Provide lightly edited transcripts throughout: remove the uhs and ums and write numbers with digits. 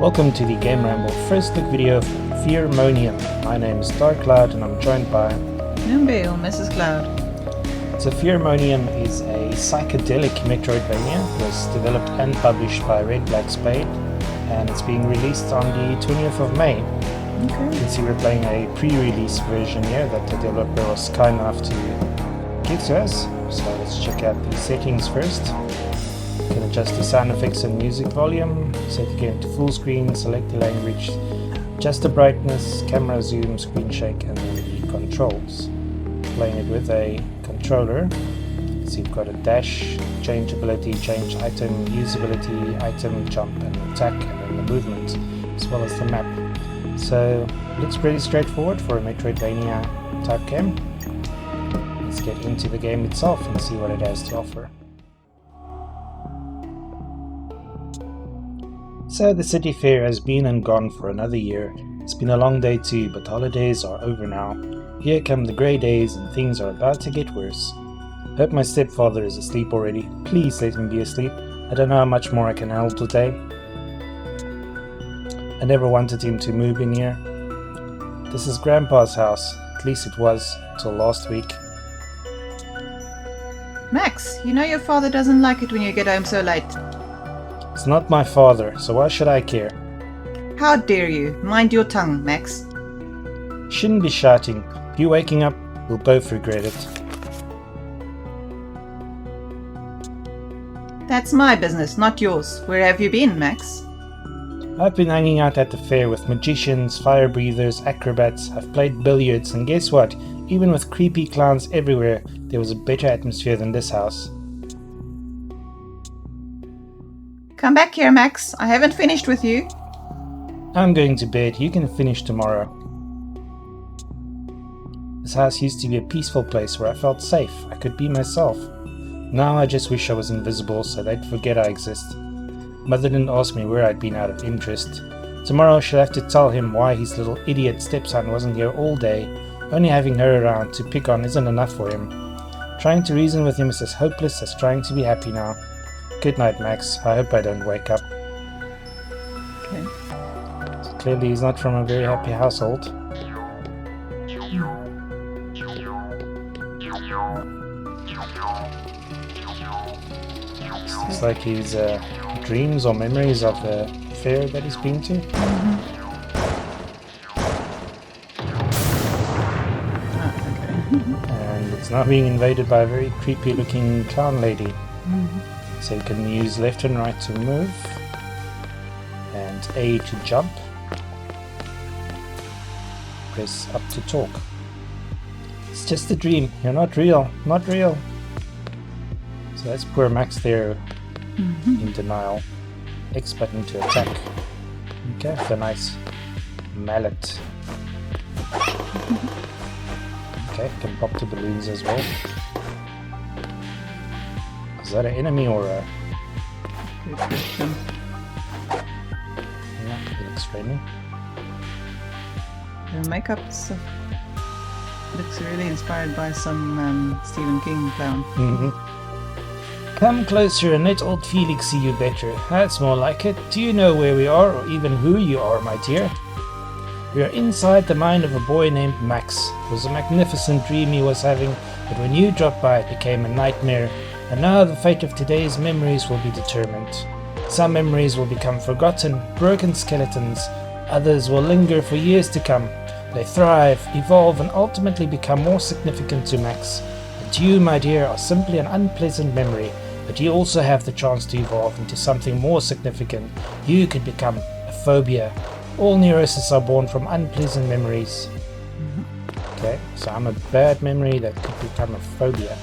Welcome to the GAMERamble first look video of Fearmonium. My name is Darkcloud and I'm joined by Numbe or Mrs. Cloud. So Fearmonium is a psychedelic Metroidvania. It was developed and published by Redblack Spade and it's being released on the 20th of May. Okay. You can see we're playing a pre-release version here that the developer was kind enough to give to us. So let's check out the settings first. You can adjust the sound effects and music volume, set the game to full screen, select the language, adjust the brightness, camera zoom, screen shake, and then the controls. Playing it with a controller. So you've got a dash, change ability, change item, usability, item, jump, and attack, and then the movement, as well as the map. So looks pretty straightforward for a Metroidvania type game. Let's get into the game itself and see what it has to offer. So the city fair has been and gone for another year. It's been a long day too, but the holidays are over now. Here come the grey days and things are about to get worse. Hope my stepfather is asleep already. Please let him be asleep. I don't know how much more I can handle today. I never wanted him to move in here. This is Grandpa's house. At least it was, till last week. Max, you know your father doesn't like it when you get home so late. It's not my father, so why should I care? How dare you? Mind your tongue, Max. Shouldn't be shouting. If you're waking up, we'll both regret it. That's my business, not yours. Where have you been, Max? I've been hanging out at the fair with magicians, fire breathers, acrobats. I've played billiards, and guess what? Even with creepy clowns everywhere, there was a better atmosphere than this house. Come back here, Max. I haven't finished with you. I'm going to bed. You can finish tomorrow. This house used to be a peaceful place where I felt safe. I could be myself. Now I just wish I was invisible so they'd forget I exist. Mother didn't ask me where I'd been out of interest. Tomorrow she'll have to tell him why his little idiot stepson wasn't here all day. Only having her around to pick on isn't enough for him. Trying to reason with him is as hopeless as trying to be happy now. Good night, Max. I hope I don't wake up. Okay. So clearly he's not from a very happy household. It's like his dreams or memories of the fair that he's been to. And it's now being invaded by a very creepy looking clown lady. So you can use left and right to move, and A to jump. Press up to talk. It's just a dream. You're not real. Not real. So that's poor Max there in denial. X button to attack. Okay, the nice mallet. Okay, can pop the balloons as well. Is that an enemy or a... Good question. Yeah, it looks friendly. Your makeup looks really inspired by some Stephen King clown. Come closer and let old Felix see you better. That's more like it. Do you know where we are or even who you are, my dear? We are inside the mind of a boy named Max. It was a magnificent dream he was having, but when you dropped by it became a nightmare. And now the fate of today's memories will be determined. Some memories will become forgotten, broken skeletons. Others will linger for years to come. They thrive, evolve, and ultimately become more significant to Max. And you, my dear, are simply an unpleasant memory, but you also have the chance to evolve into something more significant. You could become a phobia. All neuroses are born from unpleasant memories. Okay, so I'm a bad memory that could become a phobia.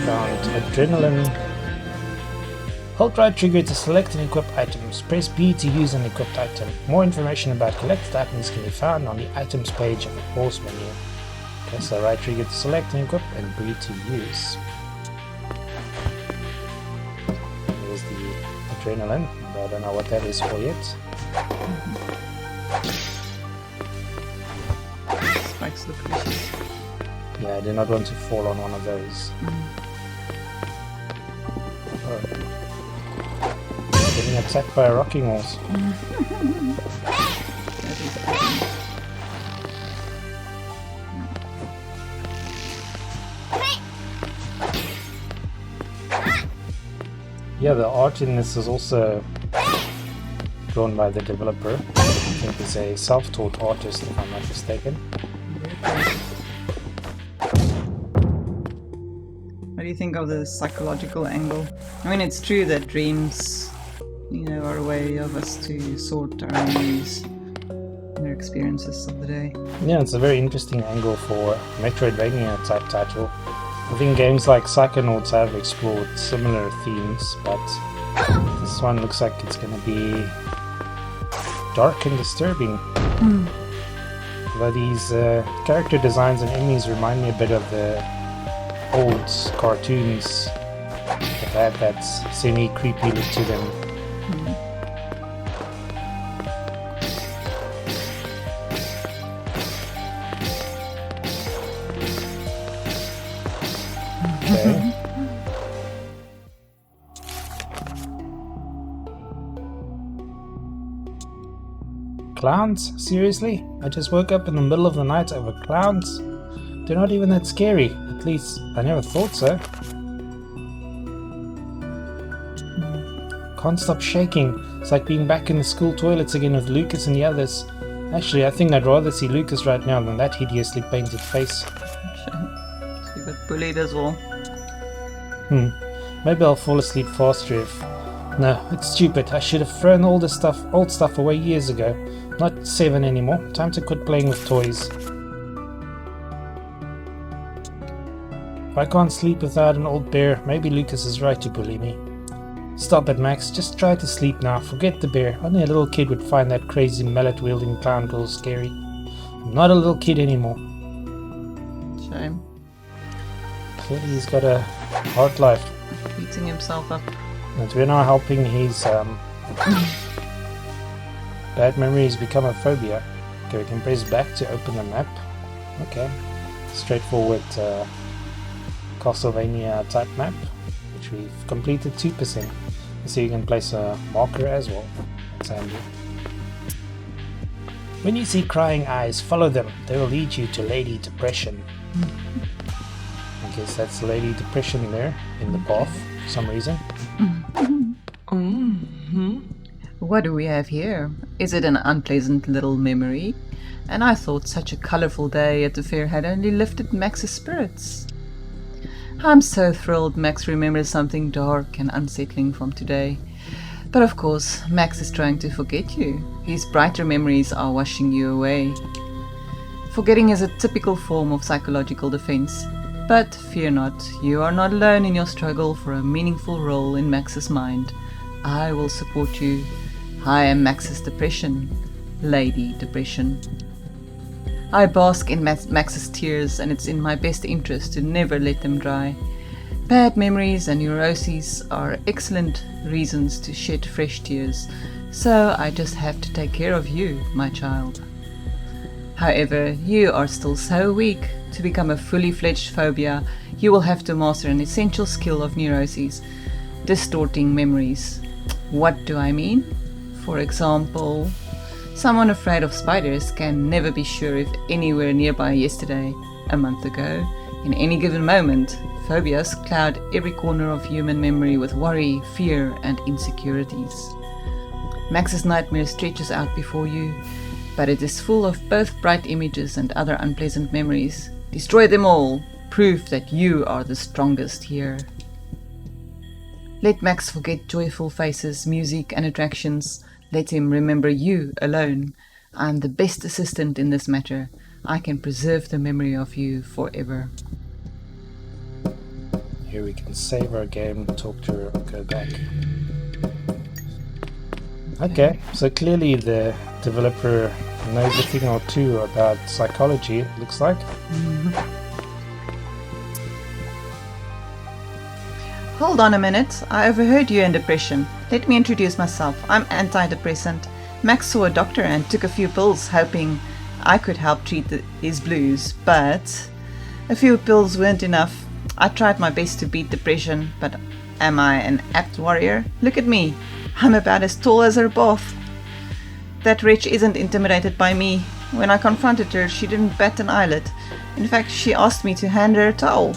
Found adrenaline. Hold right trigger to select and equip items. Press B to use an equipped item. More information about collected items can be found on the items page of the pause menu. Okay, so right trigger to select and equip and B to use. Here's the adrenaline. I don't know what that is for yet. Spikes look vicious. Yeah, I do not want to fall on one of those. Oh, Getting attacked by a rocking horse. Yeah, the art in this is also drawn by the developer. I think he's a self-taught artist, if I'm not mistaken. What do you think of the psychological angle? I mean, it's true that dreams, you know, are a way of us to sort our memories and our experiences of the day. Yeah, it's a very interesting angle for Metroidvania type title. I think games like Psychonauts have explored similar themes, but this one looks like it's going to be dark and disturbing. Although these character designs and enemies remind me a bit of the old cartoons that had that semi-creepy look to them. Okay. Clowns? Seriously? I just woke up in the middle of the night over clowns? They're not even that scary. At least, I never thought so. Can't stop shaking. It's like being back in the school toilets again with Lucas and the others. Actually, I think I'd rather see Lucas right now than that hideously painted face. You got bullied as well. Maybe I'll fall asleep faster if... No, it's stupid. I should have thrown all this old stuff away years ago. Not 7 anymore. Time to quit playing with toys. If I can't sleep without an old bear, maybe Lucas is right to bully me. Stop it, Max. Just try to sleep now. Forget the bear. Only a little kid would find that crazy mallet-wielding clown girl scary. I'm not a little kid anymore. Shame. Clearly he's got a hard life. Beating himself up. And we're now helping his bad memories become a phobia. Okay, we can press back to open the map. Okay. Straightforward Castlevania type map, which we've completed 2%. So you can place a marker as well. That's handy. When you see crying eyes, follow them. They will lead you to Lady Depression. I guess that's Lady Depression there in the path for some reason. What do we have here? Is it an unpleasant little memory? And I thought such a colourful day at the fair had only lifted Max's spirits. I'm so thrilled Max remembers something dark and unsettling from today. But of course, Max is trying to forget you. His brighter memories are washing you away. Forgetting is a typical form of psychological defense. But fear not, you are not alone in your struggle for a meaningful role in Max's mind. I will support you. I am Max's depression, Lady Depression. I bask in Max's tears, and it's in my best interest to never let them dry. Bad memories and neuroses are excellent reasons to shed fresh tears, so I just have to take care of you, my child. However, you are still so weak. To become a fully-fledged phobia, you will have to master an essential skill of neuroses, distorting memories. What do I mean? For example, someone afraid of spiders can never be sure if anywhere nearby yesterday, a month ago, in any given moment. Phobias cloud every corner of human memory with worry, fear, and insecurities. Max's nightmare stretches out before you, but it is full of both bright images and other unpleasant memories. Destroy them all. Prove that you are the strongest here. Let Max forget joyful faces, music, and attractions. Let him remember you alone. I am the best assistant in this matter. I can preserve the memory of you forever. Here we can save our game, talk to her, go back. Okay, so clearly the developer knows a thing or two about psychology, it looks like. Hold on a minute. I overheard you in depression. Let me introduce myself. I'm Antidepressant. Max saw a doctor and took a few pills, hoping I could help treat his blues, but a few pills weren't enough. I tried my best to beat depression, but Am I an apt warrior? Look at me. I'm about as tall as her both. That wretch isn't intimidated by me. When I confronted her, she didn't bat an eyelid. In fact, she asked me to hand her a towel.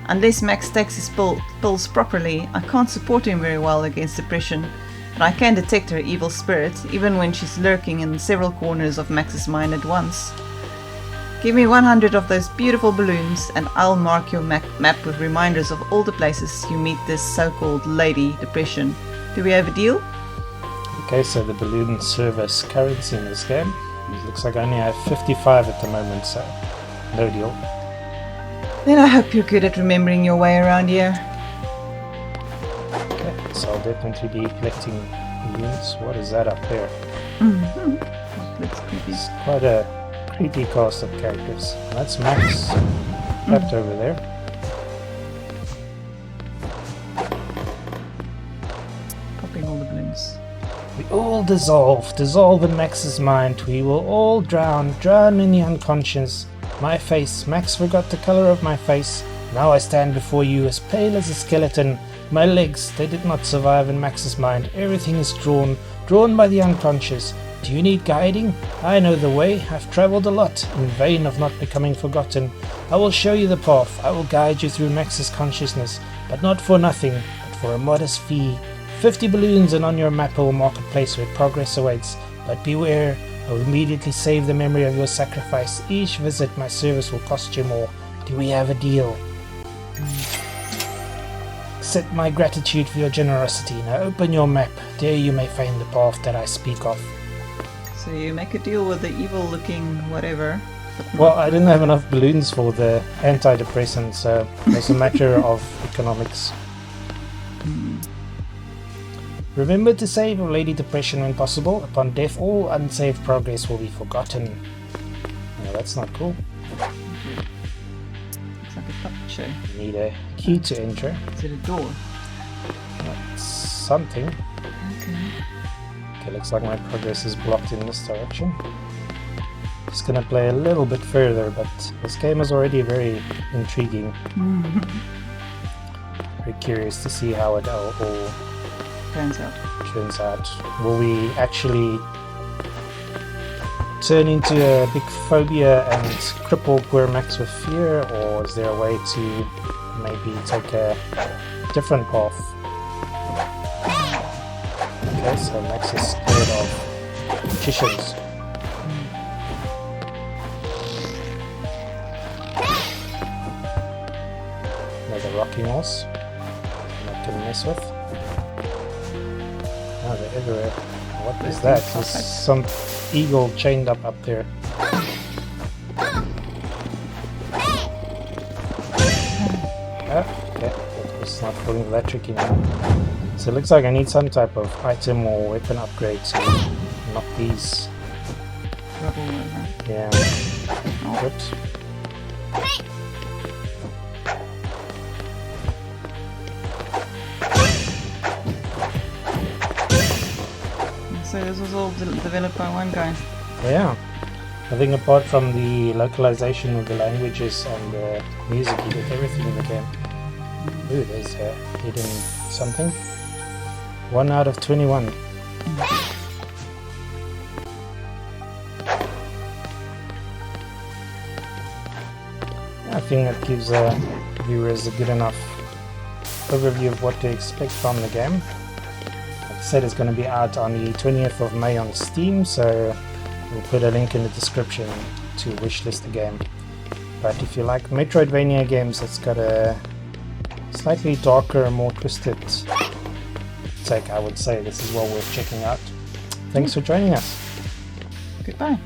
Unless Max takes his pills properly, I can't support him very well against depression, but I can detect her evil spirit, even when she's lurking in several corners of Max's mind at once. Give me 100 of those beautiful balloons, and I'll mark your map with reminders of all the places you meet this so-called Lady Depression. Do we have a deal? Okay, so the balloons serve as currency in this game. It looks like I only have 55 at the moment, so no deal. Then I hope you're good at remembering your way around here. Okay, so I'll definitely be collecting balloons. What is that up there? Looks creepy. It's quite a creepy cast of characters. That's Max trapped over there. Popping all the balloons. We all dissolve in Max's mind. We will all drown in the unconscious. My face, Max forgot the color of my face. Now I stand before you as pale as a skeleton. My legs, they did not survive in Max's mind. Everything is drawn by the unconscious. Do you need guiding? I know the way. I've traveled a lot, in vain of not becoming forgotten. I will show you the path. I will guide you through Max's consciousness, but not for nothing, but for a modest fee. 50 balloons and on your map will mark a place where progress awaits. But beware, I will immediately save the memory of your sacrifice. Each visit my service will cost you more. Do we have a deal? Accept my gratitude for your generosity. Now open your map. There you may find the path that I speak of. So you make a deal with the evil-looking whatever. Well, I didn't have enough balloons for the antidepressant, so it's a matter of economics. Remember to save your Lady Depression when possible. Upon death, all unsaved progress will be forgotten. No, that's not cool. Looks like a puppet show. You need a key to enter. Is it a door? That's something. Okay. Okay, looks like my progress is blocked in this direction. Just gonna play a little bit further, but this game is already very intriguing. Very curious to see how it all Turns out. Will we actually turn into a big phobia and cripple poor Max with fear, or is there a way to maybe take a different path? Okay, so Max is scared of magicians. Another rocking horse. I'm not gonna mess with. Oh, they're everywhere. What is that? There's some eagle chained up there. Okay, that was not pulling that tricky now. So it looks like I need some type of item or weapon upgrade to knock these. Yeah. Oops. So this was all developed by one guy. Yeah. I think apart from the localization of the languages and the music, you get everything in the game. Ooh, there's a hidden something. 1 out of 21. I think that gives viewers a good enough overview of what to expect from the game. Like I said, it's going to be out on the 20th of May on Steam, so we'll put a link in the description to wishlist the game. But if you like Metroidvania games that's got a slightly darker, more twisted take, I would say this is well worth checking out. Thanks for joining us. Goodbye.